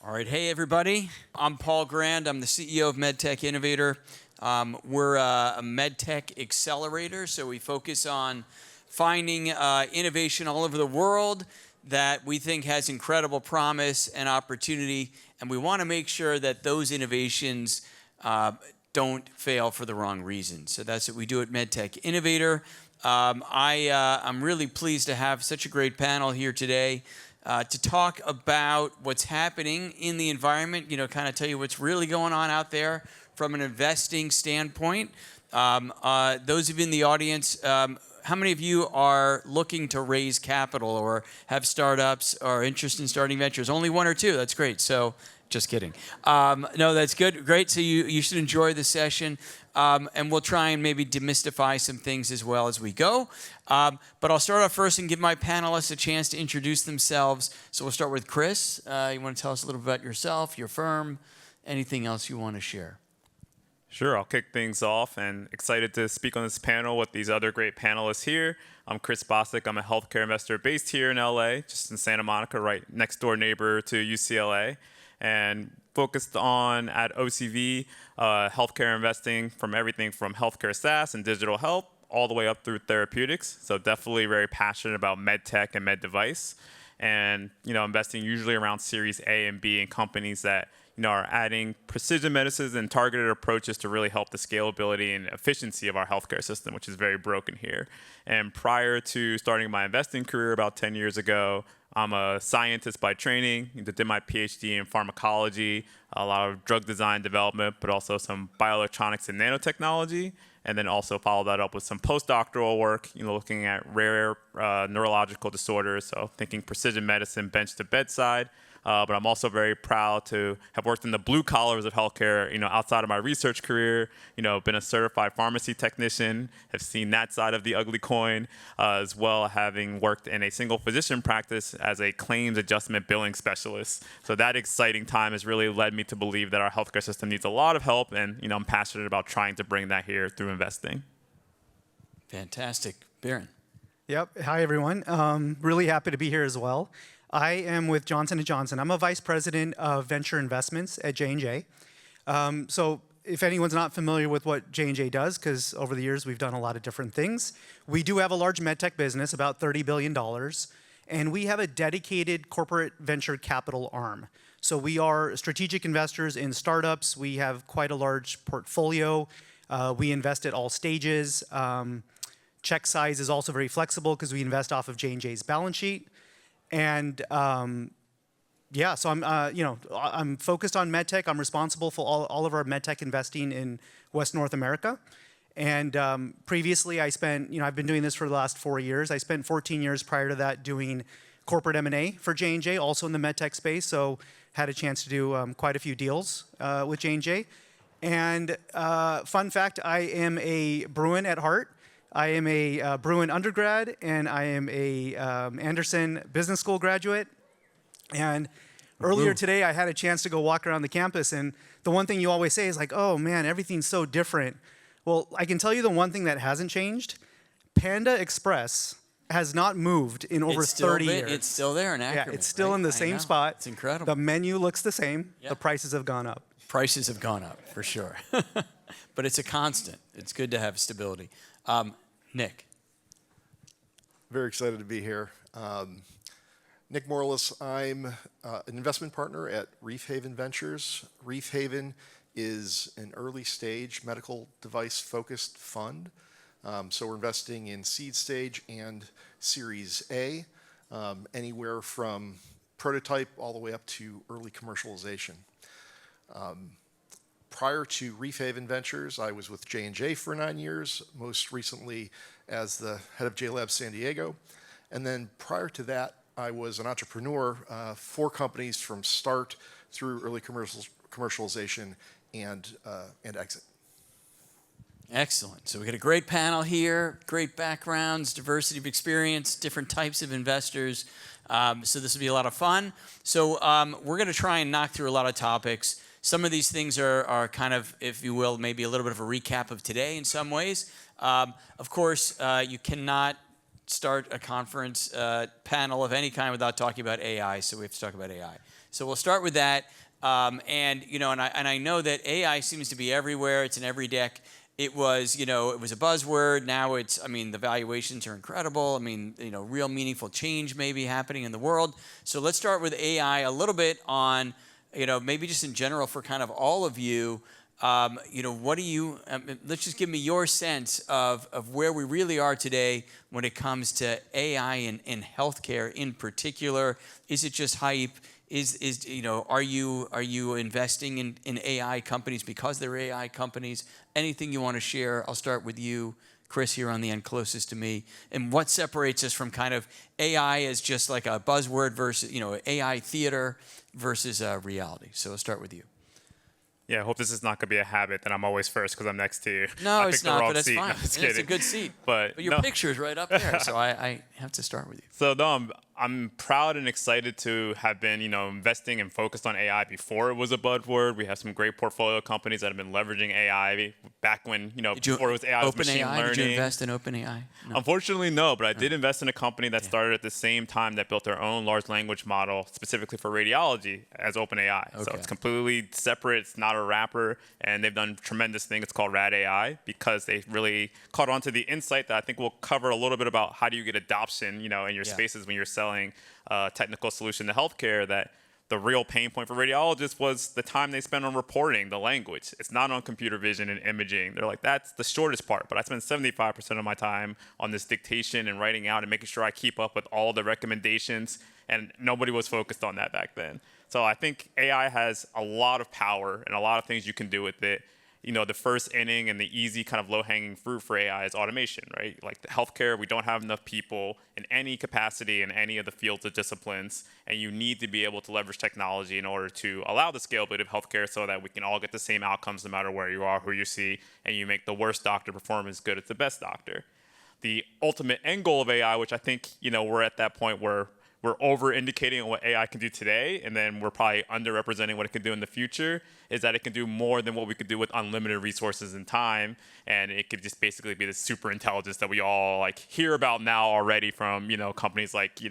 All right, hey everybody. I'm Paul Grand. I'm the CEO of MedTech Innovator. We're a MedTech accelerator, so we focus on finding innovation all over the world that we think has incredible promise and opportunity, and we want to make sure that those innovations don't fail for the wrong reasons. So that's what we do at MedTech Innovator. I'm really pleased to have such a great panel here today. To talk about what's happening in the environment, kind of tell you what's really going on out there from an investing standpoint. Those of you in the audience, how many of you are looking to raise capital or have startups or interest in starting ventures? Only one or two, that's great. So just kidding. No, that's good, great. So you should enjoy the session. And we'll try and maybe demystify some things as well as we go. But I'll start off first and give my panelists a chance to introduce themselves. So we'll start with Chris. You want to tell us a little bit about yourself, your firm, anything else you want to share? Sure, I'll kick things off, and excited to speak on this panel with these other great panelists here. I'm Chris Bostick. I'm a healthcare investor based here in LA, just in Santa Monica, right next door neighbor to UCLA, and focused on at OCV healthcare investing, from everything from healthcare SaaS and digital health all the way up through therapeutics. So definitely very passionate about med tech and med device, and investing usually around Series A and B in companies that are adding precision medicines and targeted approaches to really help the scalability and efficiency of our healthcare system, which is very broken here. And prior to starting my investing career about 10 years ago, I'm a scientist by training. Did my PhD in pharmacology, a lot of drug design development, but also some bioelectronics and nanotechnology. And then also followed that up with some postdoctoral work, looking at rare neurological disorders. So thinking precision medicine, bench to bedside. But I'm also very proud to have worked in the blue collars of healthcare, outside of my research career, been a certified pharmacy technician, have seen that side of the ugly coin, as well having worked in a single physician practice as a claims adjustment billing specialist. So that exciting time has really led me to believe that our healthcare system needs a lot of help, and I'm passionate about trying to bring that here through investing. Fantastic. Biren. Yep. Hi, everyone. Really happy to be here as well. I am with Johnson & Johnson. I'm a vice president of venture investments at J&J. So if anyone's not familiar with what J&J does, because over the years we've done a lot of different things, we do have a large medtech business, about $30 billion, and we have a dedicated corporate venture capital arm. So we are strategic investors in startups. We have quite a large portfolio. We invest at all stages. Check size is also very flexible because we invest off of J&J's balance sheet. And so I'm focused on medtech. I'm responsible for all of our medtech investing in West North America. And previously, I've been doing this for the last 4 years. I spent 14 years prior to that doing corporate M&A for J&J, also in the medtech space. So had a chance to do quite a few deals with J&J. And fun fact, I am a Bruin at heart. I am a Bruin undergrad, and I am a Anderson Business School graduate. And earlier today, I had a chance to go walk around the campus, and the one thing you always say is like, oh man, everything's so different. Well, I can tell you the one thing that hasn't changed. Panda Express has not moved in over 30 years. It's still there in Ackerman. Yeah, it's still in the same spot. It's incredible. The menu looks the same. Yeah. The prices have gone up. Prices have gone up, for sure. But it's a constant. It's good to have stability. Nick. Very excited to be here. Nick Mourlas. I'm an investment partner at ReefHaven Ventures. ReefHaven is an early stage medical device focused fund. So we're investing in seed stage and Series A, anywhere from prototype all the way up to early commercialization. Prior to ReefHaven Ventures, I was with J&J for 9 years, most recently as the head of JLab San Diego. And then prior to that, I was an entrepreneur, 4 companies from start through early commercialization and exit. Excellent. So we got a great panel here, great backgrounds, diversity of experience, different types of investors. So this will be a lot of fun. So we're going to try and knock through a lot of topics. Some of these things are kind of, if you will, maybe a little bit of a recap of today in some ways. Of course, you cannot start a conference panel of any kind without talking about AI, so we have to talk about AI. So we'll start with that. And I know that AI seems to be everywhere. It's in every deck. It was a buzzword. Now the valuations are incredible. Real meaningful change may be happening in the world. So let's start with AI a little bit on, maybe just in general for kind of all of you. What do you, let's just give me your sense of where we really are today when it comes to AI in healthcare in particular. Is it just hype? Are you investing in AI companies because they're AI companies? Anything you want to share? I'll start with you, Chris, here on the end, closest to me. And what separates us from kind of AI as just like a buzzword versus, AI theater versus reality? So I'll start with you. Yeah, I hope this is not going to be a habit that I'm always first because I'm next to you. No, I it's picked the not, wrong but it's seat. fine. No, just It's a kidding. good seat. But your no. picture's right up there, so I have to start with you. So no, I'm proud and excited to have been, investing and focused on AI before it was a buzzword. We have some great portfolio companies that have been leveraging AI back when, before it was AI, it was machine learning. Did you invest in OpenAI? No. Unfortunately, no, but I did invest in a company that started at the same time that built their own large language model specifically for radiology as OpenAI. So Okay. it's completely separate. It's not a wrapper, and they've done a tremendous thing. It's called RadAI because they really caught on to the insight that I think we'll cover a little bit about how do you get adoption, in your spaces when you're selling a technical solution to healthcare, that the real pain point for radiologists was the time they spend on reporting the language. It's not on computer vision and imaging. They're like, that's the shortest part, but I spend 75% of my time on this dictation and writing out and making sure I keep up with all the recommendations, and nobody was focused on that back then. So I think AI has a lot of power and a lot of things you can do with it. The first inning and the easy kind of low-hanging fruit for AI is automation, right? Like the healthcare, we don't have enough people in any capacity in any of the fields of disciplines, and you need to be able to leverage technology in order to allow the scalability of healthcare so that we can all get the same outcomes no matter where you are, who you see, and you make the worst doctor perform as good as the best doctor. The ultimate end goal of AI, which I think, we're at that point where we're over-indicating on what AI can do today, and then we're probably underrepresenting what it can do in the future, is that it can do more than what we could do with unlimited resources and time, and it could just basically be the super intelligence that we all hear about now already from companies like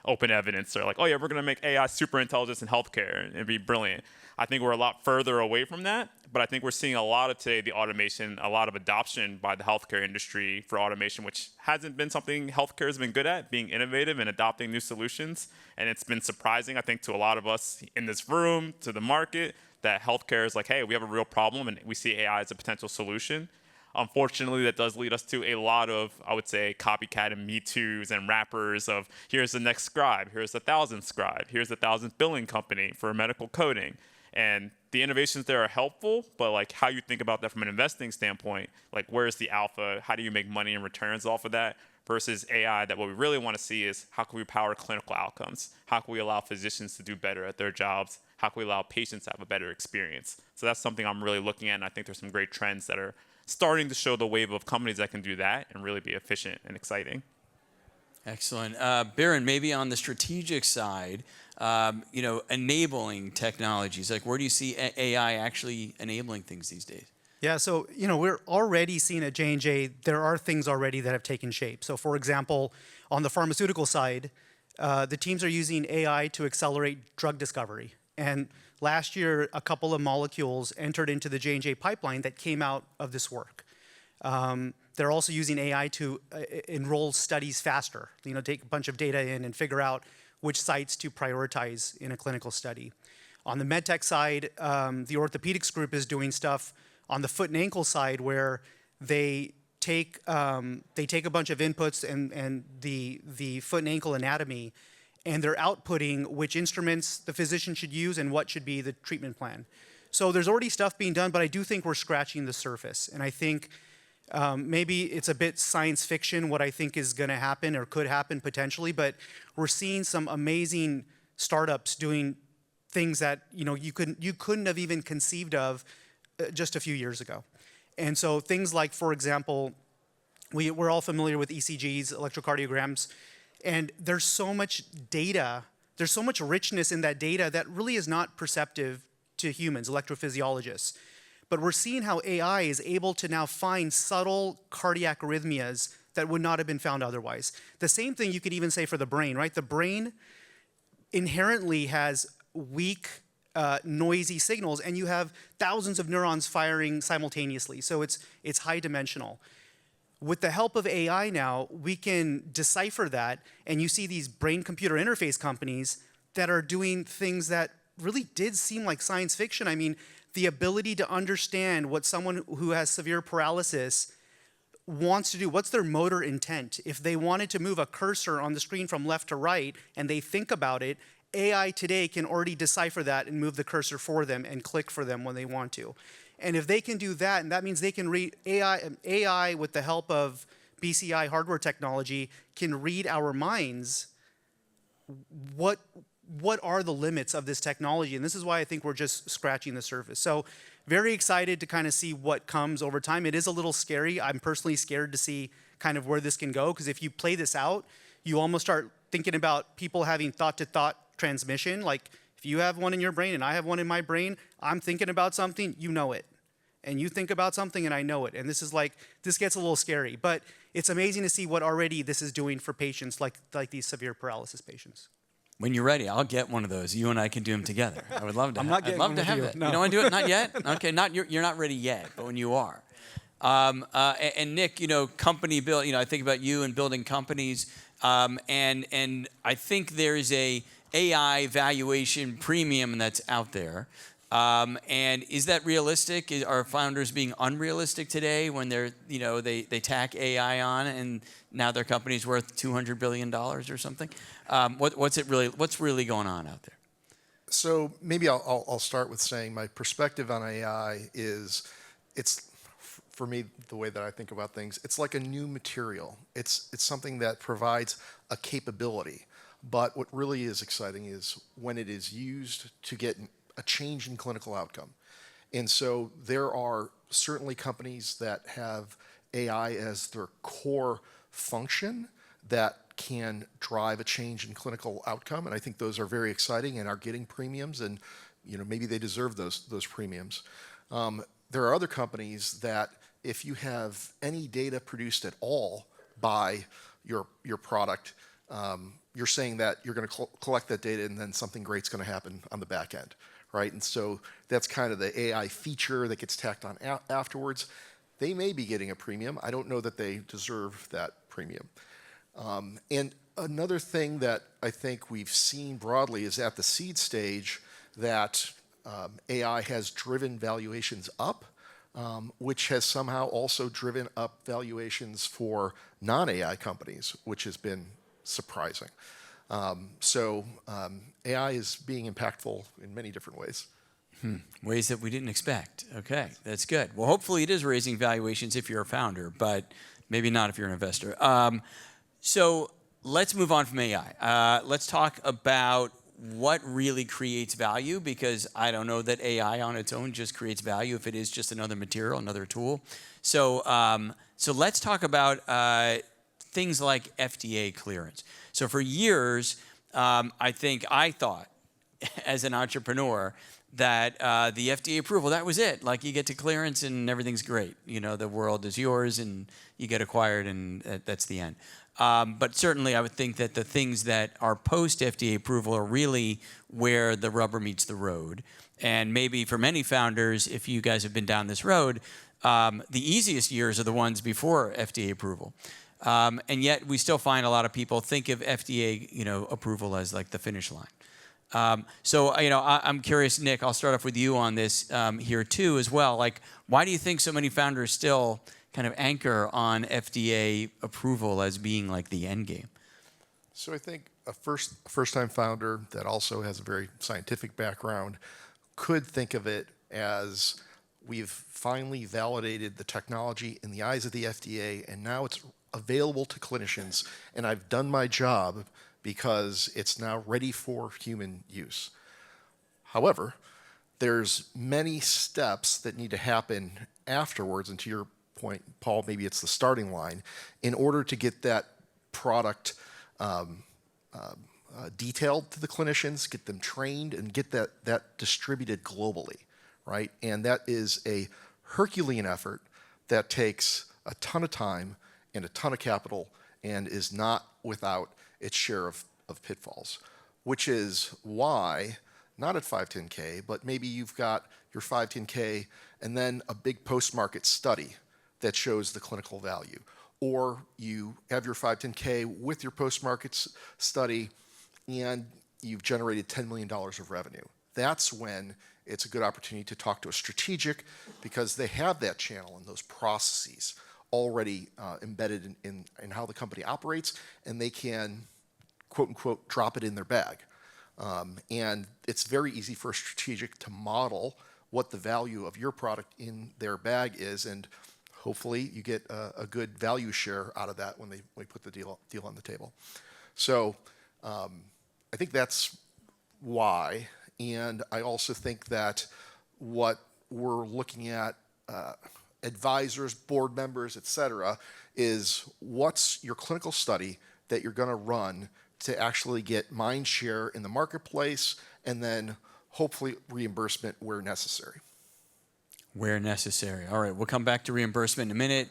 Open Evidence. They're like, oh yeah, we're gonna make AI super intelligence in healthcare, and it'd be brilliant. I think we're a lot further away from that, but I think we're seeing a lot of today the automation, a lot of adoption by the healthcare industry for automation, which hasn't been something healthcare has been good at, being innovative and adopting new solutions. And it's been surprising, I think, to a lot of us in this room, to the market, that healthcare is like, hey, we have a real problem and we see AI as a potential solution. Unfortunately, that does lead us to a lot of, I would say, copycat and Me Too's and wrappers of here's the next scribe, here's the 1,000th scribe, here's the 1,000th billing company for medical coding. And the innovations there are helpful, but how you think about that from an investing standpoint, where's the alpha? How do you make money and returns off of that? Versus AI, that what we really want to see is how can we power clinical outcomes? How can we allow physicians to do better at their jobs? How can we allow patients to have a better experience? So that's something I'm really looking at, and I think there's some great trends that are starting to show the wave of companies that can do that and really be efficient and exciting. Excellent. Biren, maybe on the strategic side, enabling technologies, where do you see AI actually enabling things these days? Yeah, so we're already seeing at J&J, there are things already that have taken shape. So for example, on the pharmaceutical side, the teams are using AI to accelerate drug discovery. And last year, a couple of molecules entered into the J&J pipeline that came out of this work. They're also using AI to enroll studies faster, take a bunch of data in and figure out which sites to prioritize in a clinical study. On the medtech side, the orthopedics group is doing stuff on the foot and ankle side where they take a bunch of inputs and the foot and ankle anatomy, and they're outputting which instruments the physician should use and what should be the treatment plan. So there's already stuff being done, but I do think we're scratching the surface. And I think maybe it's a bit science fiction what I think is going to happen or could happen potentially, but we're seeing some amazing startups doing things that you couldn't have even conceived of just a few years ago. And so things like, for example, we're all familiar with ECGs, electrocardiograms, and there's so much data, there's so much richness in that data that really is not perceptive to humans, electrophysiologists. But we're seeing how AI is able to now find subtle cardiac arrhythmias that would not have been found otherwise. The same thing you could even say for the brain, right? The brain inherently has weak, noisy signals, and you have thousands of neurons firing simultaneously. So it's high dimensional. With the help of AI now, we can decipher that, and you see these brain-computer interface companies that are doing things that really did seem like science fiction. I mean, the ability to understand what someone who has severe paralysis wants to do, what's their motor intent. If they wanted to move a cursor on the screen from left to right and they think about it, AI today can already decipher that and move the cursor for them and click for them when they want to. And if they can do that, and that means they can read AI with the help of BCI hardware technology can read our minds. What are the limits of this technology? And this is why I think we're just scratching the surface. So very excited to kind of see what comes over time. It is a little scary. I'm personally scared to see kind of where this can go, because if you play this out, you almost start thinking about people having thought-to-thought transmission. Like if you have one in your brain and I have one in my brain, I'm thinking about something, you know it. And you think about something and I know it. And this is like, this gets a little scary. But it's amazing to see what already this is doing for patients like these severe paralysis patients. When you're ready, I'll get one of those. You and I can do them together. I would love to. I'm not getting I'd love one to with have you. it. No. You don't want to do it? Not yet? Okay, you're not ready yet, but when you are. And Nick, company build. I think about you and building companies, and I think there's a AI valuation premium that's out there. And is that realistic? Are founders being unrealistic today when they tack AI on and now their company's worth $200 billion or something? What's really going on out there? So maybe I'll start with saying my perspective on AI is, it's, for me, the way that I think about things, it's like a new material. It's something that provides a capability. But what really is exciting is when it is used to get a change in clinical outcome. And so there are certainly companies that have AI as their core function that can drive a change in clinical outcome. And I think those are very exciting and are getting premiums, and maybe they deserve those premiums. There are other companies that if you have any data produced at all by your product, you're saying that you're going to collect that data and then something great's going to happen on the back end. Right? And so that's kind of the AI feature that gets tacked on afterwards. They may be getting a premium. I don't know that they deserve that premium. And another thing that I think we've seen broadly is at the seed stage that AI has driven valuations up, which has somehow also driven up valuations for non-AI companies, which has been surprising. So AI is being impactful in many different ways. Ways that we didn't expect. Okay, that's good. Well, hopefully it is raising valuations if you're a founder, but maybe not if you're an investor. So let's move on from AI. Let's talk about what really creates value, because I don't know that AI on its own just creates value if it is just another material, another tool. So let's talk about things like FDA clearance. So for years, I thought as an entrepreneur that the FDA approval, that was it. Like you get to clearance and everything's great. The world is yours and you get acquired and that's the end. But certainly I would think that the things that are post-FDA approval are really where the rubber meets the road. And maybe for many founders, if you guys have been down this road, the easiest years are the ones before FDA approval. And yet we still find a lot of people think of FDA, approval as like the finish line. So I'm curious, Nick, I'll start off with you on this here too as well. Like, why do you think so many founders still kind of anchor on FDA approval as being like the end game? So I think a first-time founder that also has a very scientific background could think of it as, we've finally validated the technology in the eyes of the FDA, and now it's available to clinicians, and I've done my job because it's now ready for human use. However, there's many steps that need to happen afterwards, and to your point, Paul, maybe it's the starting line, in order to get that product detailed to the clinicians, get them trained, and get that distributed globally, right? And that is a Herculean effort that takes a ton of time and a ton of capital and is not without its share of pitfalls, which is why not at 510K, but maybe you've got your 510K and then a big post-market study that shows the clinical value. Or you have your 510K with your post-market study and you've generated $10 million of revenue. That's when it's a good opportunity to talk to a strategic because they have that channel and those processes already embedded in how the company operates, and they can, quote unquote, drop it in their bag. And it's very easy for a strategic to model what the value of your product in their bag is, and hopefully you get a good value share out of that when we put the deal on the table. So I think that's why, and I also think that what we're looking at, advisors, board members, et cetera, is what's your clinical study that you're going to run to actually get mind share in the marketplace, and then hopefully reimbursement where necessary. Where necessary. All right, we'll come back to reimbursement in a minute.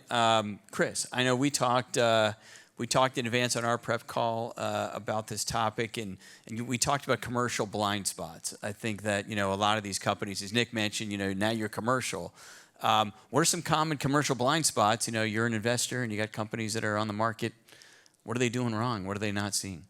Chris, I know we talked in advance on our prep call about this topic, and we talked about commercial blind spots. I think that, a lot of these companies, as Nick mentioned, now you're commercial. What are some common commercial blind spots? You're an investor and you got companies that are on the market. What are they doing wrong? What are they not seeing?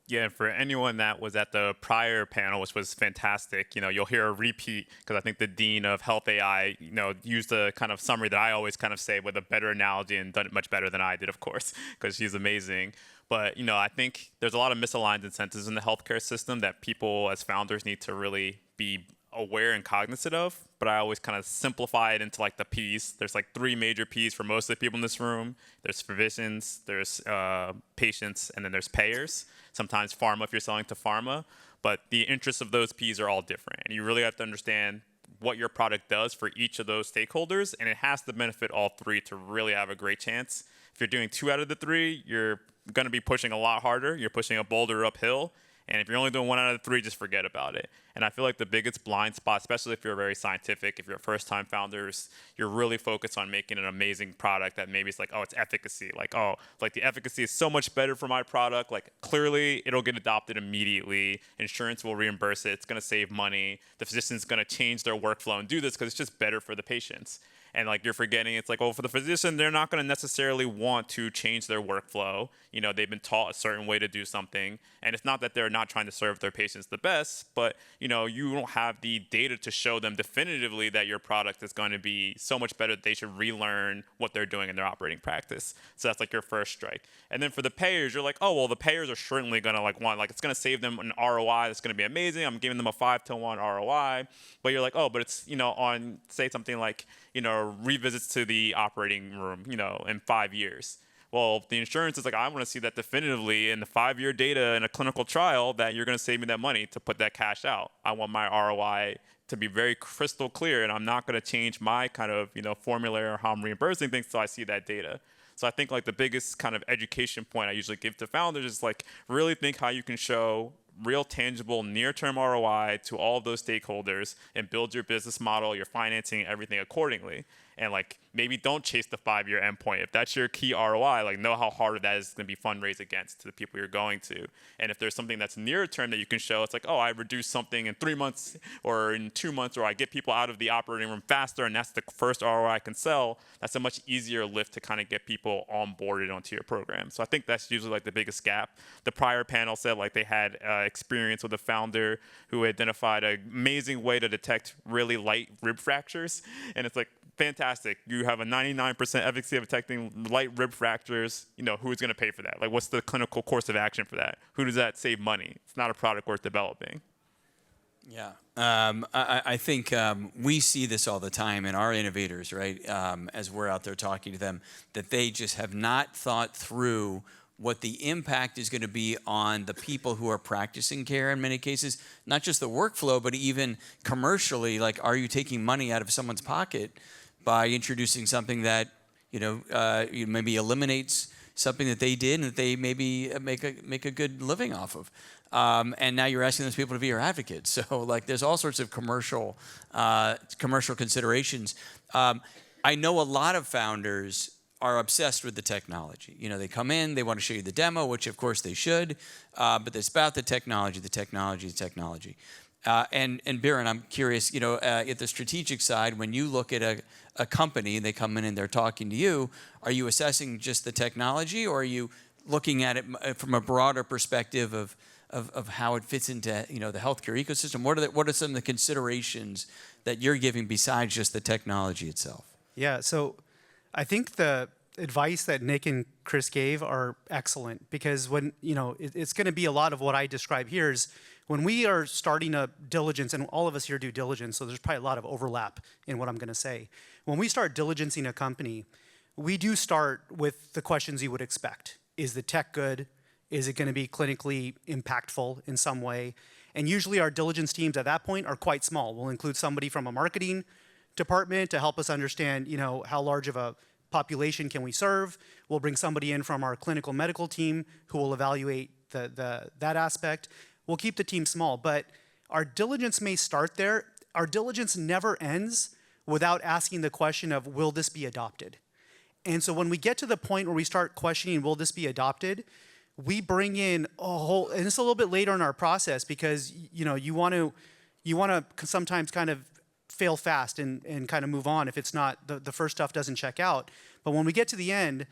Yeah, for anyone that was at the prior panel, which was fantastic, you'll hear a repeat because I think the dean of Health AI, used a kind of summary that I always kind of say with a better analogy and done it much better than I did, of course, because she's amazing. But, I think there's a lot of misaligned incentives in the healthcare system that people as founders need to really be aware and cognizant of. But I always kind of simplify it into like the P's. There's like 3 major P's for most of the people in this room. There's physicians, there's patients, and then there's payers. Sometimes pharma if you're selling to pharma. But the interests of those P's are all different. And you really have to understand what your product does for each of those stakeholders. And it has to benefit all 3 to really have a great chance. If you're doing 2 out of the 3, you're going to be pushing a lot harder. You're pushing a boulder uphill. And if you're only doing 1 out of the 3, just forget about it. And I feel like the biggest blind spot, especially if you're very scientific, if you're first-time founders, you're really focused on making an amazing product that maybe it's like, oh, it's efficacy. Like the efficacy is so much better for my product. Like clearly it'll get adopted immediately. Insurance will reimburse it. It's going to save money. The physician's going to change their workflow and do this because it's just better for the patients. And like you're forgetting, it's like, oh, for the physician, they're not going to necessarily want to change their workflow. They've been taught a certain way to do something. And it's not that they're not trying to serve their patients the best, but, you don't have the data to show them definitively that your product is going to be so much better that they should relearn what they're doing in their operating practice. So that's like your first strike. And then for the payers, you're like, oh, well, the payers are certainly going to it's going to save them an ROI that's going to be amazing. I'm giving them a 5-to-1 ROI. But you're like, oh, but it's, on, say something like, revisits to the operating room, in 5 years. Well, the insurance is like, I want to see that definitively in the 5-year data in a clinical trial that you're going to save me that money to put that cash out. I want my ROI to be very crystal clear, and I'm not going to change my kind of, formula or how I'm reimbursing things until I see that data. So I think like the biggest kind of education point I usually give to founders is like really think how you can show real tangible near-term ROI to all of those stakeholders and build your business model, your financing, everything accordingly. And like maybe don't chase the 5-year endpoint. If that's your key ROI, like know how hard that is going to be fundraised against to the people you're going to. And if there's something that's near term that you can show, it's like, oh, I reduced something in 3 months or in 2 months, or I get people out of the operating room faster, and that's the first ROI I can sell. That's a much easier lift to kind of get people onboarded onto your program. So I think that's usually like the biggest gap. The prior panel said like they had experience with a founder who identified an amazing way to detect really light rib fractures. And it's like, fantastic. You have a 99% efficacy of detecting light rib fractures. Who's going to pay for that? Like, what's the clinical course of action for that? Who does that save money? It's not a product worth developing. Yeah. I think we see this all the time in our innovators, right? As we're out there talking to them, that they just have not thought through what the impact is going to be on the people who are practicing care in many cases, not just the workflow, but even commercially, like, are you taking money out of someone's pocket by introducing something that, maybe eliminates something that they did and that they maybe make a good living off of. And now you're asking those people to be your advocates. So like there's all sorts of commercial considerations. I know a lot of founders are obsessed with the technology. They come in, they want to show you the demo, which of course they should, but it's about the technology. And Biren, I'm curious, at the strategic side, when you look at a company, they come in and they're talking to you, are you assessing just the technology, or are you looking at it from a broader perspective of how it fits into the healthcare ecosystem? What are some of the considerations that you're giving besides just the technology itself? Yeah, so I think the advice that Nick and Chris gave are excellent, because when it's going to be a lot of what I describe here is when we are starting a diligence, and all of us here do diligence, so there's probably a lot of overlap in what I'm going to say. When we start diligencing a company, we do start with the questions you would expect. Is the tech good? Is it going to be clinically impactful in some way? And usually our diligence teams at that point are quite small. We'll include somebody from a marketing department to help us understand, how large of a population can we serve. We'll bring somebody in from our clinical medical team who will evaluate that aspect. We'll keep the team small, but our diligence may start there. Our diligence never ends without asking the question of, will this be adopted? And so when we get to the point where we start questioning, will this be adopted, we bring in a whole, and it's a little bit later in our process, because you want to sometimes kind of fail fast and kind of move on if it's not, the first stuff doesn't check out. But when we get to the end,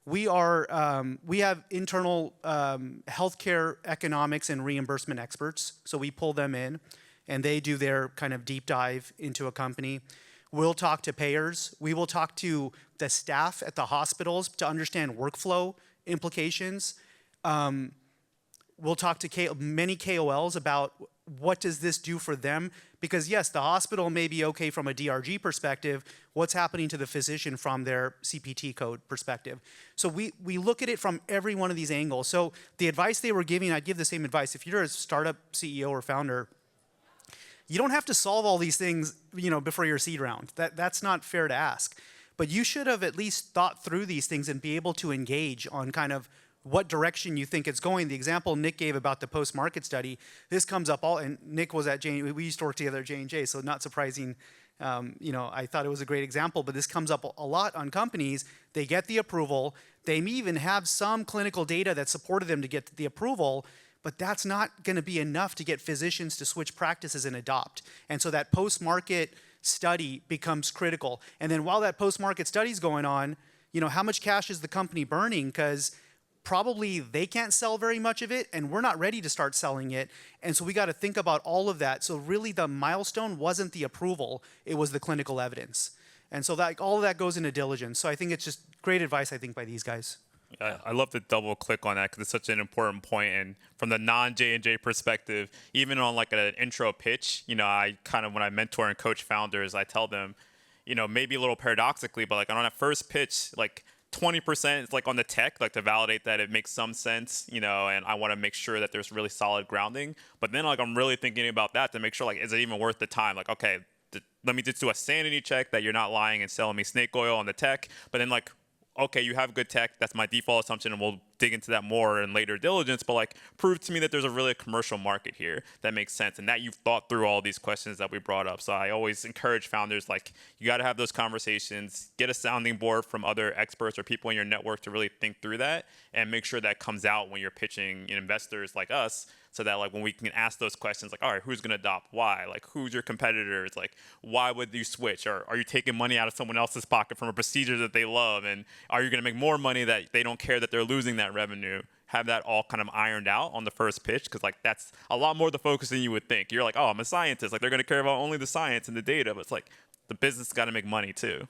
we have internal healthcare economics and reimbursement experts. So we pull them in and they do their kind of deep dive into a company. We'll talk to payers. We will talk to the staff at the hospitals to understand workflow implications. We'll talk to many KOLs about what does this do for them? Because yes, the hospital may be okay from a DRG perspective. What's happening to the physician from their CPT code perspective? So we look at it from every one of these angles. So the advice they were giving, I'd give the same advice. If you're a startup CEO or founder, you don't have to solve all these things, before your seed round. That's not fair to ask. But you should have at least thought through these things and be able to engage on kind of what direction you think it's going. The example Nick gave about the post-market study, this comes up and Nick was at J&J, we used to work together at J&J, so not surprising, I thought it was a great example, but this comes up a lot on companies. They get the approval, they may even have some clinical data that supported them to get the approval, but that's not gonna be enough to get physicians to switch practices and adopt. And so that post-market study becomes critical. And then while that post-market study is going on, how much cash is the company burning? Because probably they can't sell very much of it, and we're not ready to start selling it. And so we got to think about all of that. So really the milestone wasn't the approval, it was the clinical evidence. And so that all of that goes into diligence. So I think it's just great advice, I think, by these guys. I love to double click on that because it's such an important point. And from the non J&J perspective, even on like an intro pitch, I kind of, when I mentor and coach founders, I tell them, maybe a little paradoxically, but like on that first pitch, like 20% is like on the tech, like to validate that it makes some sense, and I want to make sure that there's really solid grounding. But then like I'm really thinking about that to make sure, like, is it even worth the time? Like, okay, let me just do a sanity check that you're not lying and selling me snake oil on the tech. But then like, okay, you have good tech. That's my default assumption, and we'll dig into that more in later diligence. But like, prove to me that there's a really commercial market here that makes sense, and that you've thought through all these questions that we brought up. So I always encourage founders, like, you got to have those conversations, get a sounding board from other experts or people in your network to really think through that, and make sure that comes out when you're pitching investors like us. So that like when we can ask those questions, like, all right, who's going to adopt? Why? Like, who's your competitors? Like, why would you switch? Or are you taking money out of someone else's pocket from a procedure that they love? And are you going to make more money that they don't care that they're losing that revenue? Have that all kind of ironed out on the first pitch, because like that's a lot more the focus than you would think. You're like, oh, I'm a scientist. Like, they're going to care about only the science and the data, but it's like the business got to make money too.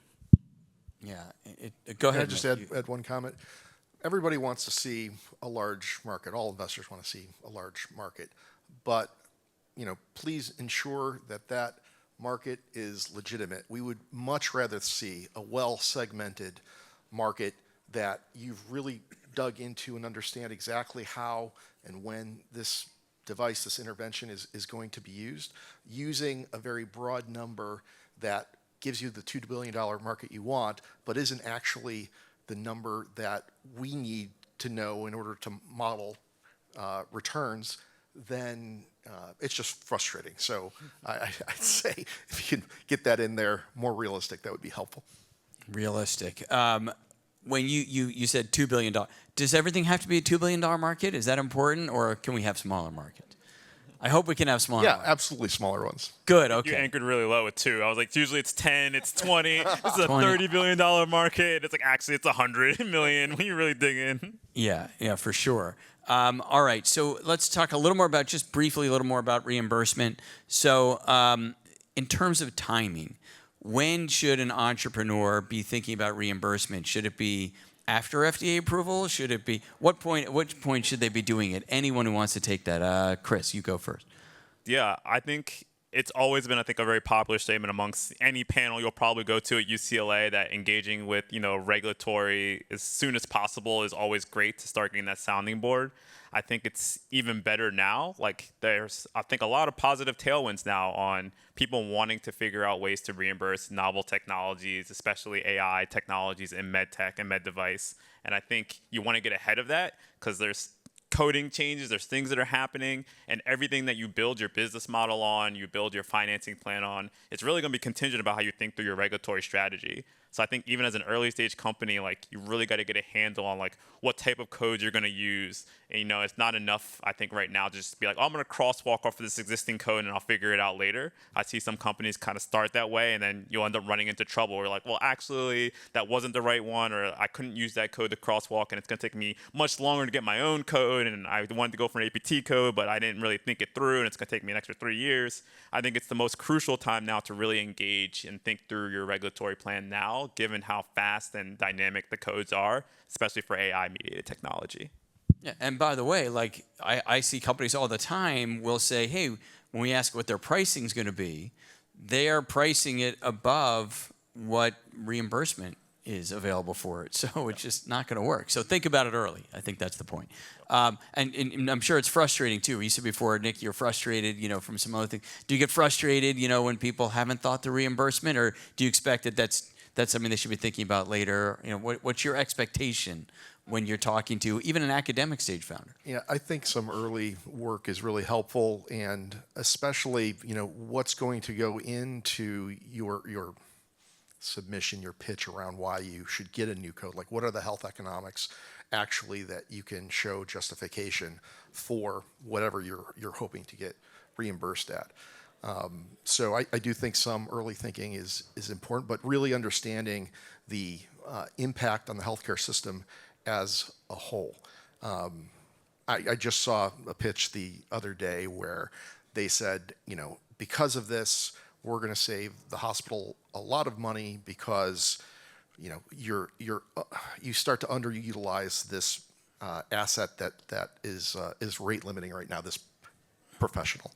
Yeah. Go ahead. Can I just add one comment? Everybody wants to see a large market. All investors want to see a large market. But, please ensure that that market is legitimate. We would much rather see a well-segmented market that you've really dug into and understand exactly how and when this device, this intervention is going to be used, using a very broad number that gives you the $2 billion market you want, but isn't actually the number that we need to know in order to model returns, then it's just frustrating. So I'd say if you can get that in there more realistic, that would be helpful. Realistic. When you said $2 billion, does everything have to be a $2 billion market? Is that important, or can we have smaller markets? I hope we can have smaller Yeah, ones. absolutely smaller ones. Good, You okay. anchored really low at 2. I was like, usually it's 10, it's 20. This is a 20. $30 billion market. It's like, actually, it's 100 million when you really dig in. Yeah, for sure. All right, so let's talk a little more about, just briefly, a little more about reimbursement. So in terms of timing, when should an entrepreneur be thinking about reimbursement? Should it be after FDA approval? Should it be, at which point should they be doing it? Anyone who wants to take that. Chris, you go first. Yeah, I think it's always been, I think, a very popular statement amongst any panel you'll probably go to at UCLA that engaging with, regulatory as soon as possible is always great to start getting that sounding board. I think it's even better now. Like there's, I think, a lot of positive tailwinds now on people wanting to figure out ways to reimburse novel technologies, especially AI technologies in medtech and med device. And I think you want to get ahead of that because there's coding changes, there's things that are happening, and everything that you build your business model on, you build your financing plan on, it's really going to be contingent about how you think through your regulatory strategy. So I think even as an early stage company, like you really got to get a handle on like what type of codes you're going to use. And it's not enough, I think, right now to just be like, oh, I'm going to crosswalk off of this existing code and I'll figure it out later. I see some companies kind of start that way and then you'll end up running into trouble. Where like, well, actually, that wasn't the right one, or I couldn't use that code to crosswalk, and it's going to take me much longer to get my own code, and I wanted to go for an APT code, but I didn't really think it through, and it's going to take me an extra 3 years. I think it's the most crucial time now to really engage and think through your regulatory plan now, given how fast and dynamic the codes are, especially for AI-mediated technology. Yeah, and by the way, like I see companies all the time will say, hey, when we ask what their pricing is going to be, they are pricing it above what reimbursement is available for it. So it's just not going to work. So think about it early. I think that's the point. And I'm sure it's frustrating too. You said before, Nick, you're frustrated, from some other thing. Do you get frustrated, when people haven't thought the reimbursement, or do you expect that that's something they should be thinking about later? What's your expectation when you're talking to even an academic stage founder? Yeah, I think some early work is really helpful, and especially, what's going to go into your submission, your pitch around why you should get a new code. Like, what are the health economics actually that you can show justification for whatever you're hoping to get reimbursed at. So I do think some early thinking is important, but really understanding the impact on the healthcare system as a whole. I just saw a pitch the other day where they said, because of this, we're going to save the hospital a lot of money because, you start to underutilize this asset that is rate limiting right now, this professional.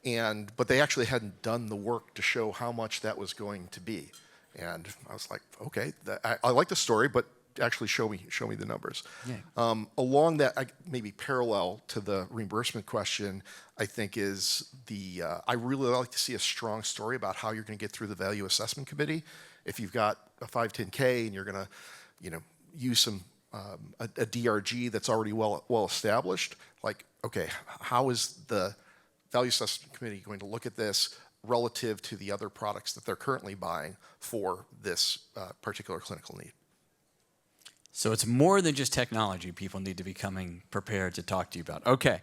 But they actually hadn't done the work to show how much that was going to be. And I was like, okay, I like the story, but actually show me the numbers. Yeah. Along that, maybe parallel to the reimbursement question, I think is I really like to see a strong story about how you're going to get through the value assessment committee. If you've got a 510K and you're going to, use some a DRG that's already well established, like, okay, how is the value assessment committee going to look at this relative to the other products that they're currently buying for this particular clinical need? So it's more than just technology people need to be coming prepared to talk to you about. Okay,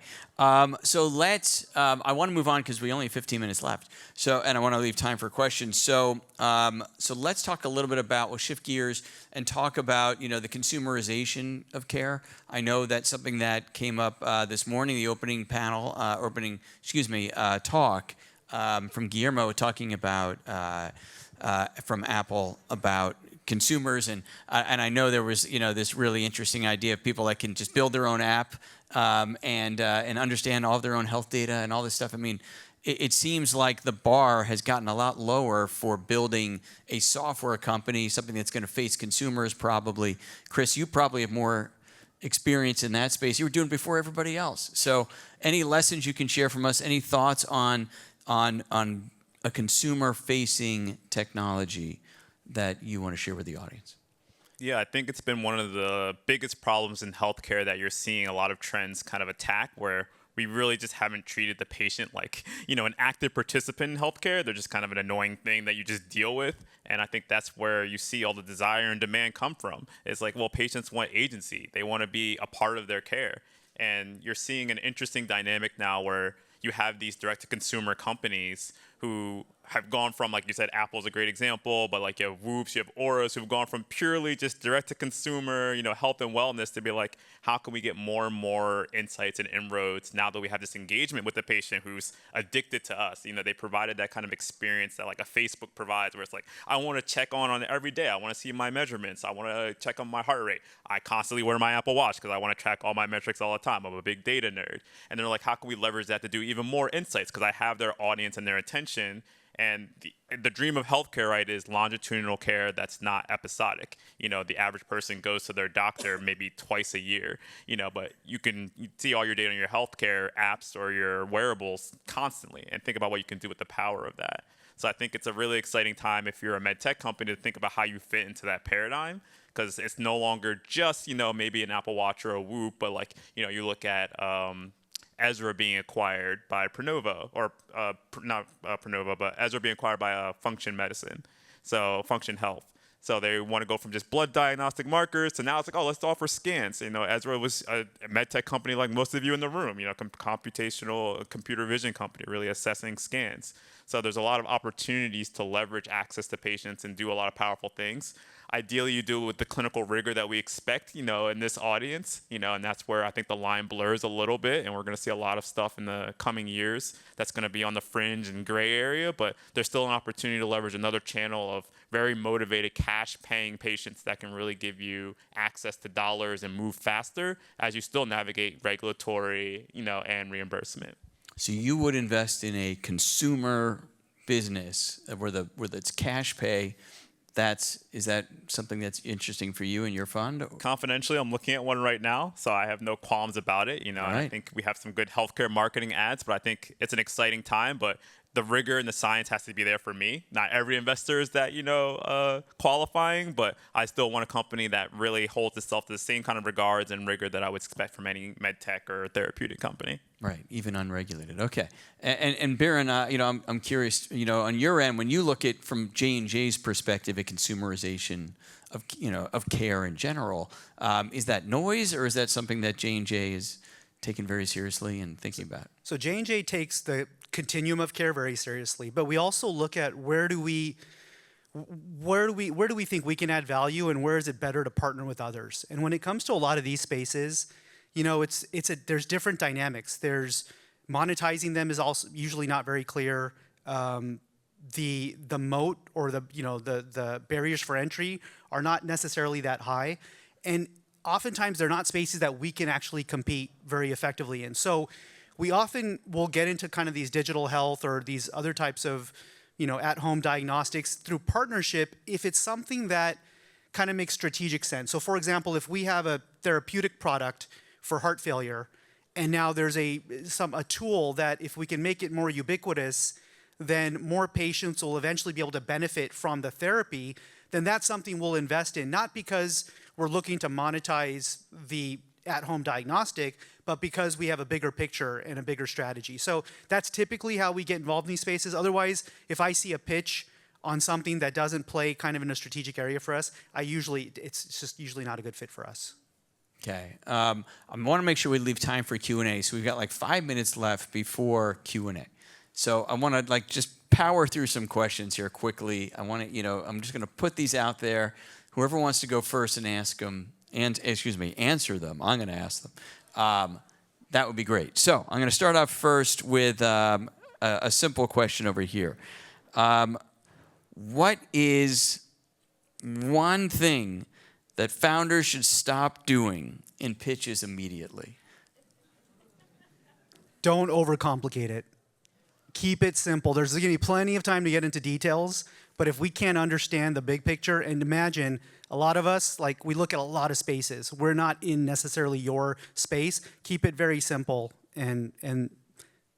so let's, I want to move on because we only have 15 minutes left. So, and I want to leave time for questions. So let's talk a little bit about, we'll shift gears and talk about, the consumerization of care. I know that's something that came up this morning, the opening panel, talk from Guillermo talking about, from Apple about consumers, and I know there was this really interesting idea of people that can just build their own app and understand all of their own health data and all this stuff. I mean, it seems like the bar has gotten a lot lower for building a software company, something that's going to face consumers probably. Chris, you probably have more experience in that space. You were doing it before everybody else. So any lessons you can share from us? Any thoughts on a consumer-facing technology that you want to share with the audience? Yeah, I think it's been one of the biggest problems in healthcare that you're seeing a lot of trends kind of attack, where we really just haven't treated the patient like, an active participant in healthcare. They're just kind of an annoying thing that you just deal with. And I think that's where you see all the desire and demand come from. It's like, well, patients want agency. They want to be a part of their care. And you're seeing an interesting dynamic now where you have these direct-to-consumer companies who have gone from, like you said, Apple's a great example, but like you have Whoops, you have Auras, who've gone from purely just direct-to-consumer, health and wellness to be like, how can we get more and more insights and inroads now that we have this engagement with the patient who's addicted to us? They provided that kind of experience that like a Facebook provides, where it's like, I want to check on it every day. I want to see my measurements. I want to check on my heart rate. I constantly wear my Apple Watch because I want to track all my metrics all the time. I'm a big data nerd. And they're like, how can we leverage that to do even more insights? Because I have their audience and their attention. And the dream of healthcare, right, is longitudinal care that's not episodic. The average person goes to their doctor maybe twice a year, but you see all your data on your healthcare apps or your wearables constantly, and think about what you can do with the power of that. So I think it's a really exciting time if you're a med tech company to think about how you fit into that paradigm, because it's no longer just, maybe an Apple Watch or a Whoop, but like, you look at Ezra being acquired by Pronovo, or not Pronovo, but Ezra being acquired by Function Medicine, so Function Health. So they want to go from just blood diagnostic markers to now it's like, oh, let's offer scans. Ezra was a med tech company like most of you in the room, computational computer vision company, really assessing scans. So there's a lot of opportunities to leverage access to patients and do a lot of powerful things. Ideally, you do it with the clinical rigor that we expect, in this audience, and that's where I think the line blurs a little bit, and we're going to see a lot of stuff in the coming years that's going to be on the fringe and gray area, but there's still an opportunity to leverage another channel of very motivated cash-paying patients that can really give you access to dollars and move faster as you still navigate regulatory, and reimbursement. So you would invest in a consumer business where it's cash pay. Is that something that's interesting for you and your fund? Confidentially, I'm looking at one right now, so I have no qualms about it. And I think we have some good healthcare marketing ads, but I think it's an exciting time. But the rigor and the science has to be there for me. Not every investor is that, qualifying, but I still want a company that really holds itself to the same kind of regards and rigor that I would expect from any med tech or therapeutic company. Right, even unregulated. Okay, and Biren, I'm curious, on your end, when you look at from J&J's perspective at consumerization of care in general, is that noise or is that something that J&J is taking very seriously and thinking about? So J&J takes the continuum of care very seriously, but we also look at where do we think we can add value, and where is it better to partner with others. And when it comes to a lot of these spaces, there's different dynamics. There's monetizing them is also usually not very clear. The moat or the barriers for entry are not necessarily that high, and oftentimes they're not spaces that we can actually compete very effectively in. So we often will get into kind of these digital health or these other types of at-home diagnostics through partnership if it's something that kind of makes strategic sense. So for example, if we have a therapeutic product for heart failure, and now there's a tool that if we can make it more ubiquitous, then more patients will eventually be able to benefit from the therapy, then that's something we'll invest in, not because we're looking to monetize the at-home diagnostic, but because we have a bigger picture and a bigger strategy. So that's typically how we get involved in these spaces. Otherwise, if I see a pitch on something that doesn't play kind of in a strategic area for us, it's just usually not a good fit for us. Okay. I want to make sure we leave time for Q&A. So we've got like 5 minutes left before Q&A. So I want to just power through some questions here quickly. I'm just going to put these out there. Whoever wants to go first and answer them, I'm going to ask them. That would be great. So I'm going to start off first with a simple question over here. What is one thing that founders should stop doing in pitches immediately? Don't overcomplicate it. Keep it simple. There's going to be plenty of time to get into details, but if we can't understand the big picture, and imagine a lot of us, we look at a lot of spaces. We're not in necessarily your space. Keep it very simple, and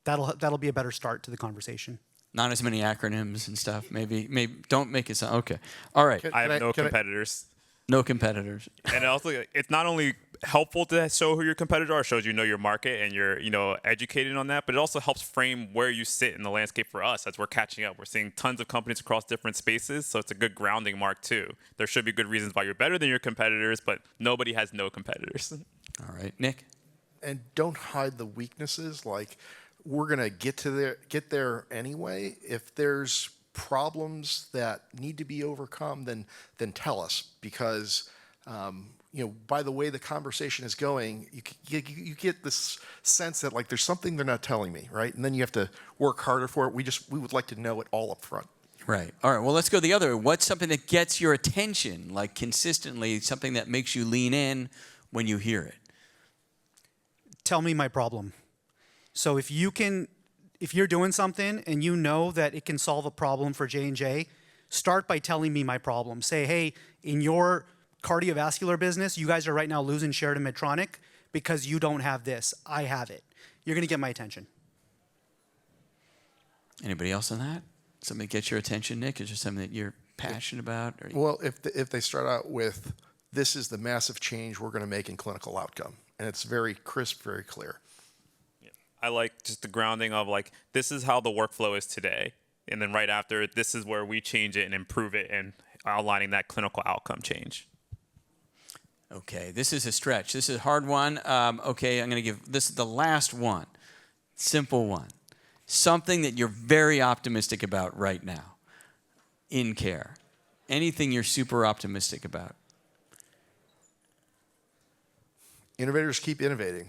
that'll be a better start to the conversation. Not as many acronyms and stuff. Maybe don't make it sound okay. All right. I have no competitors. No competitors. And also, it's not only helpful to show who your competitors are, it shows your market and you're educated on that, but it also helps frame where you sit in the landscape for us as we're catching up. We're seeing tons of companies across different spaces, so it's a good grounding mark too. There should be good reasons why you're better than your competitors, but nobody has no competitors. All right, Nick? And don't hide the weaknesses. we're going to get there anyway. If there's problems that need to be overcome, then tell us, because by the way the conversation is going, you get this sense that like there's something they're not telling me, right? And then you have to work harder for it. We would like to know it all up front. Right. All right. Well, let's go the other way. What's something that gets your attention, like consistently, something that makes you lean in when you hear it? Tell me my problem. So if you're doing something and you know that it can solve a problem for J&J, start by telling me my problem. Say, hey, in your cardiovascular business, you guys are right now losing share to Medtronic because you don't have this. I have it. You're going to get my attention. Anybody else on that? Something that gets your attention, Nick? Is there something that you're passionate about? Well, if they start out with, this is the massive change we're going to make in clinical outcome, and it's very crisp, very clear. I like just the grounding of like, this is how the workflow is today. And then right after, this is where we change it and improve it and outlining that clinical outcome change. Okay, this is a stretch. This is a hard one. Okay, I'm going to give this the last one. Simple one. Something that you're very optimistic about right now in care. Anything you're super optimistic about. Innovators keep innovating.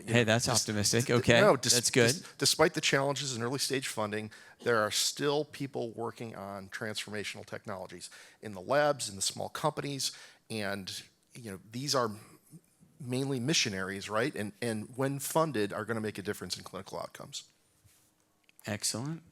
Hey, that's optimistic. Okay, No, that's good. Despite the challenges in early stage funding, there are still people working on transformational technologies in the labs, in the small companies, and these are mainly missionaries, right? And when funded, are going to make a difference in clinical outcomes. Excellent.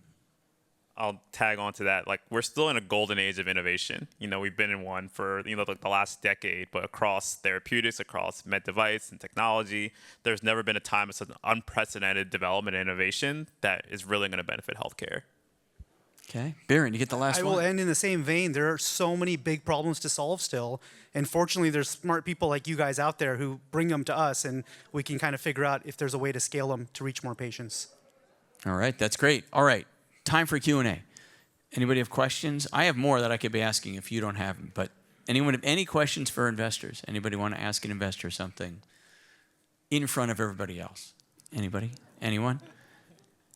I'll tag on to that. Like, we're still in a golden age of innovation. We've been in one for, like the last decade, but across therapeutics, across med device and technology, there's never been a time of such an unprecedented development and innovation that is really going to benefit healthcare. Okay. Biren, you get the last one. I will end in the same vein. There are so many big problems to solve still. And fortunately, there's smart people like you guys out there who bring them to us, and we can kind of figure out if there's a way to scale them to reach more patients. All right. That's great. All right. Time for Q&A. Anybody have questions? I have more that I could be asking if you don't have them. But anyone have any questions for investors? Anybody want to ask an investor something in front of everybody else? Anybody? Anyone?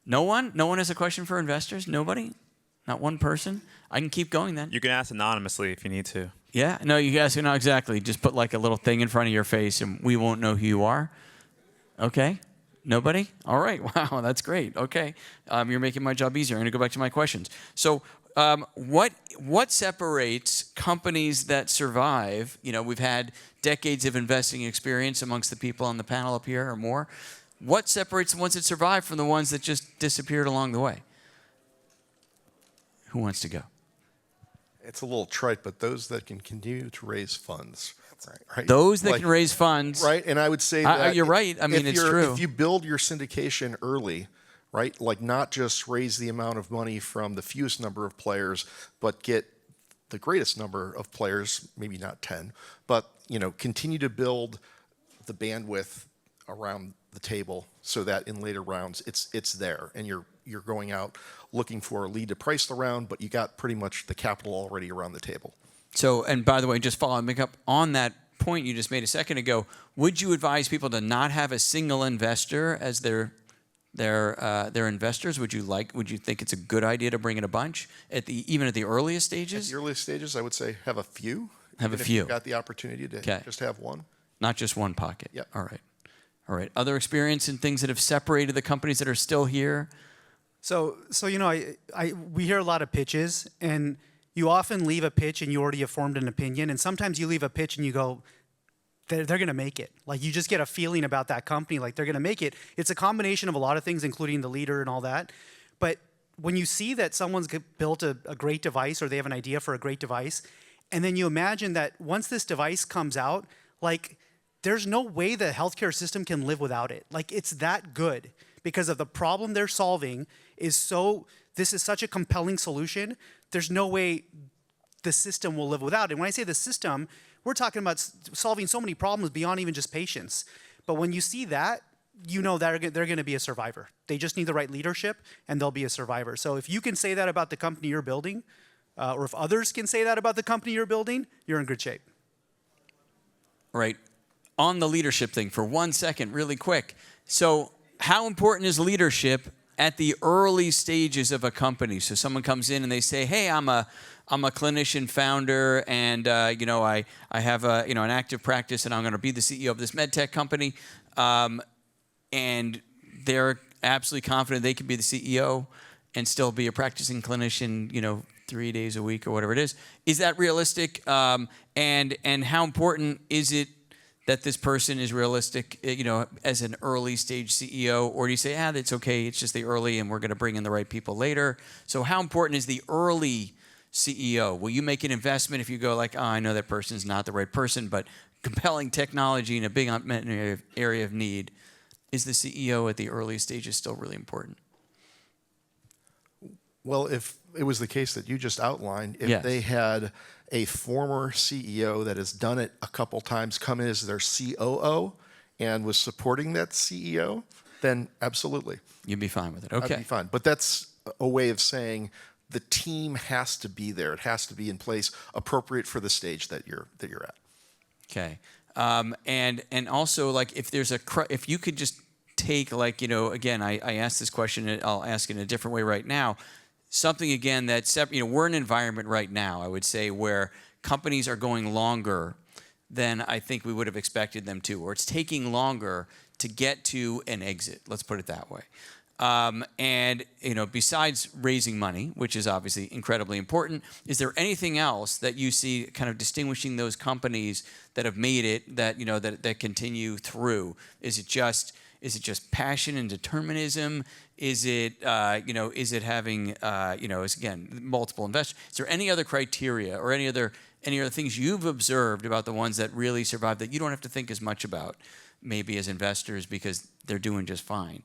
No one? No one has a question for investors? Nobody? Not one person? I can keep going then. You can ask anonymously if you need to. Yeah? No, you guys can not exactly. Just put like a little thing in front of your face and we won't know who you are. Okay? Nobody? All right. Wow, that's great. Okay. You're making my job easier. I'm going to go back to my questions. So what separates companies that survive? We've had decades of investing experience amongst the people on the panel up here or more. What separates the ones that survive from the ones that just disappeared along the way? Who wants to go? It's a little trite, but those that can continue to raise funds. Right? Those that can raise funds. Right, and I would say that you're right. I mean, it's true. If you build your syndication early, right, like not just raise the amount of money from the fewest number of players, but get the greatest number of players, maybe not 10, but continue to build the bandwidth around the table so that in later rounds it's there, and you're going out looking for a lead to price the round, but you got pretty much the capital already around the table. So, and by the way, just following up on that point you just made a second ago, would you advise people to not have a single investor as their investors? Would you think it's a good idea to bring in a bunch even at the earliest stages? At the earliest stages, I would say have a few. Have a few. If you've got the opportunity to just have one. Not just one pocket. Yep. All right. Other experience in things that have separated the companies that are still here? So we hear a lot of pitches, and you often leave a pitch and you already have formed an opinion, and sometimes you leave a pitch and you go, they're going to make it. Like, you just get a feeling about that company, like they're going to make it. It's a combination of a lot of things, including the leader and all that. But when you see that someone's built a great device, or they have an idea for a great device, and then you imagine that once this device comes out, like, there's no way the healthcare system can live without it. Like, it's that good because of the problem they're solving this is such a compelling solution. There's no way the system will live without it. And when I say the system, we're talking about solving so many problems beyond even just patients. But when you see that, they're going to be a survivor. They just need the right leadership, and they'll be a survivor. So if you can say that about the company you're building, or if others can say that about the company you're building, you're in good shape. Right. On the leadership thing for 1 second, really quick. So how important is leadership at the early stages of a company? So someone comes in and they say, hey, I'm a clinician founder, and I have an active practice, and I'm going to be the CEO of this medtech company, and they're absolutely confident they can be the CEO and still be a practicing clinician, 3 days a week or whatever it is. Is that realistic? And how important is it that this person is realistic, as an early stage CEO? Or do you say, that's okay, it's just the early and we're going to bring in the right people later? So how important is the early CEO? Will you make an investment if you go like, I know that person's not the right person, but compelling technology in a big unmet area of need, is the CEO at the early stages still really important? Well, if it was the case that you just outlined, if Yes. they had a former CEO that has done it a couple times come in as their COO and was supporting that CEO, then absolutely. You'd be fine with it. I'd Okay. be fine. But that's a way of saying the team has to be there. It has to be in place, appropriate for the stage that you're at. Okay. And also, like, if you could just take, like, again, I asked this question, and I'll ask it in a different way right now. Something, again, that's, we're in an environment right now, I would say, where companies are going longer than I think we would have expected them to, or it's taking longer to get to an exit. Let's put it that way. And besides raising money, which is obviously incredibly important, is there anything else that you see kind of distinguishing those companies that have made it, that that continue through? Is it just passion and determinism? Is it having is, again, multiple investors? Is there any other criteria or any other things you've observed about the ones that really survive that you don't have to think as much about, maybe as investors, because they're doing just fine?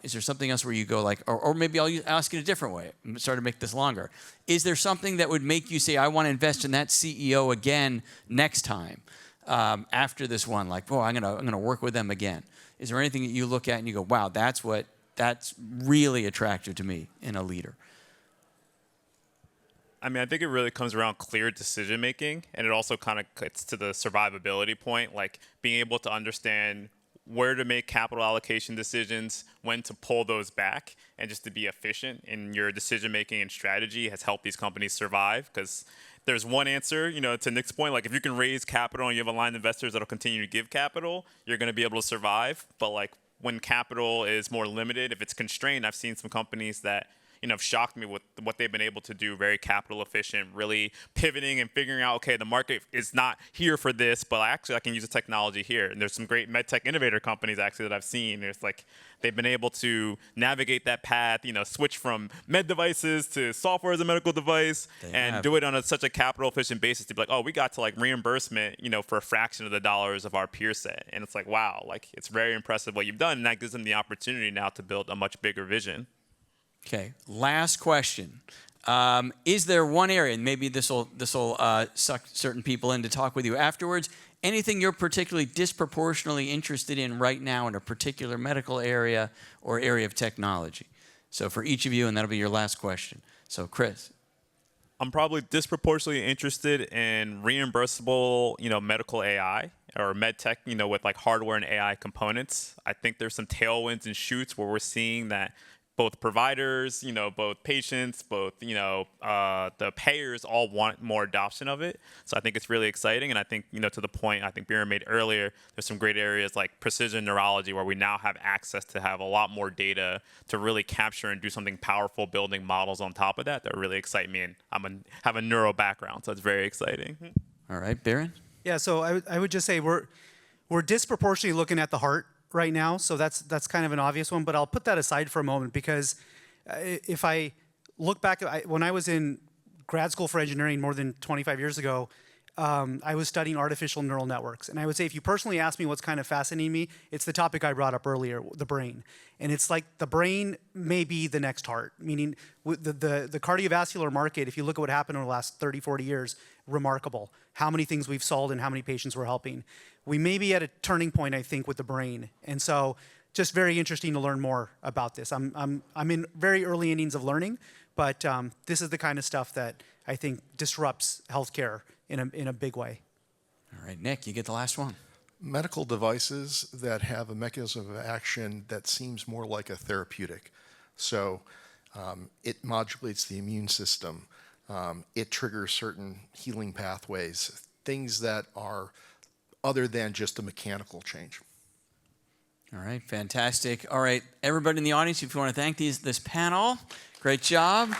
Is there something else where you go like, or maybe I'll ask it a different way, start to make this longer. Is there something that would make you say, I want to invest in that CEO again next time, after this one? Like, I'm gonna work with them again. Is there anything that you look at and you go, wow, that's really attractive to me in a leader? I mean, I think it really comes around clear decision making, and it also kind of gets to the survivability point, like being able to understand where to make capital allocation decisions, when to pull those back, and just to be efficient in your decision making and strategy has helped these companies survive. Because there's one answer, to Nick's point, like if you can raise capital and you have aligned investors that'll continue to give capital, you're going to be able to survive. But like when capital is more limited, if it's constrained, I've seen some companies that have shocked me with what they've been able to do, very capital efficient, really pivoting and figuring out, okay, the market is not here for this, but actually I can use the technology here. And there's some great medtech innovator companies actually that I've seen. It's like they've been able to navigate that path, switch from med devices to software as a medical device, and do it on such a capital efficient basis to be like, oh, we got to like reimbursement, for a fraction of the dollars of our peer set. And it's like, wow, like it's very impressive what you've done. And that gives them the opportunity now to build a much bigger vision. Okay, last question. Is there one area, and maybe this will suck certain people in to talk with you afterwards, anything you're particularly disproportionately interested in right now in a particular medical area or area of technology? So for each of you, and that'll be your last question. So Chris. I'm probably disproportionately interested in reimbursable, medical AI or medtech, with like hardware and AI components. I think there's some tailwinds and shoots where we're seeing that both providers, both patients, both, the payers all want more adoption of it. So I think it's really exciting. And I think, to the point I think Biren made earlier, there's some great areas like precision neurology where we now have access to have a lot more data to really capture and do something powerful, building models on top of that really excite me. And have a neuro background, so it's very exciting. All right, Biren? Yeah, so I would just say we're disproportionately looking at the heart right now, so that's kind of an obvious one, but I'll put that aside for a moment because if I look back, when I was in grad school for engineering more than 25 years ago, I was studying artificial neural networks. And I would say if you personally ask me what's kind of fascinating me, it's the topic I brought up earlier, the brain. And it's like the brain may be the next heart, meaning the cardiovascular market, if you look at what happened over the last 30, 40 years, remarkable. How many things we've solved and how many patients we're helping. We may be at a turning point, I think, with the brain. And so just very interesting to learn more about this. I'm in very early innings of learning, but this is the kind of stuff that I think disrupts healthcare in a big way. All right, Nick, you get the last one. medical devices that have a mechanism of action that seems more like a therapeutic. So it modulates the immune system. It triggers certain healing pathways, things that are other than just a mechanical change. All right, fantastic. All right, everybody in the audience, if you want to thank this panel, great job.